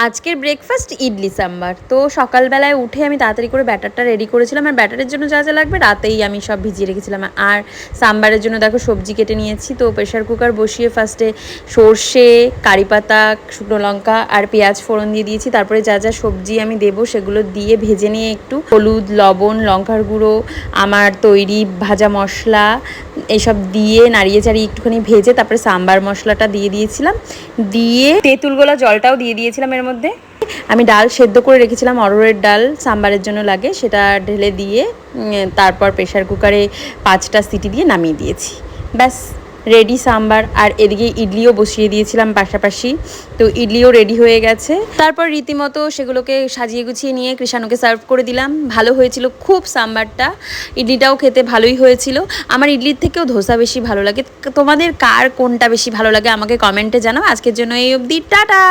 আজকের ব্রেকফাস্ট ইডলি সাম্বার। তো সকালবেলায় উঠে আমি তাড়াতাড়ি করে ব্যাটারটা রেডি করেছিলাম, আর ব্যাটারের জন্য যা যা লাগবে রাতেই আমি সব ভিজিয়ে রেখেছিলাম। আর সাম্বারের জন্য দেখো সবজি কেটে নিয়েছি। তো প্রেশার কুকার বসিয়ে ফার্স্টে সর্ষে, কারি পাতা, শুকনো লঙ্কা আর পেঁয়াজ ফোড়ন দিয়ে দিয়েছি। তারপরে যা যা সবজি আমি দেবো সেগুলো দিয়ে ভেজে নিয়ে একটু হলুদ, লবণ, লঙ্কার গুঁড়ো, আমার তৈরি ভাজা মশলা এসব দিয়ে নাড়িয়ে চাড়িয়ে একটুখানি ভেজে তারপরে সাম্বার মশলাটা দিয়ে দিয়েছিলাম। দিয়ে তেঁতুল গোলা জলটাও দিয়ে দিয়েছিলাম এর মধ্যে। আমি ডাল সেদ্ধ করে রেখেছিলাম, অরহরের ডাল সাম্বারের জন্য লাগে, সেটা ঢেলে দিয়ে তারপর প্রেশার কুকারে 5টা সিটি দিয়ে নামিয়ে দিয়েছি। ব্যাস রেডি সাম্বার। আর এদিকে ইডলিও বসিয়ে দিয়েছিলাম পাশাপাশি। তো ইডলিও রেডি হয়ে গেছে। তারপর রীতিমতো সেগুলোকে সাজিয়ে গুছিয়ে নিয়ে কৃষাণুকে সার্ভ করে দিলাম। ভালো হয়েছিল খুব সাম্বারটা। ইডলিটাও খেতে ভালোই হয়েছিল। আমার ইডলির থেকেও ধোসা বেশি ভালো লাগে। তোমাদের কার কোনটা বেশি ভালো লাগে আমাকে কমেন্টে জানাও। আজকের জন্য এই অবধি, টাটা।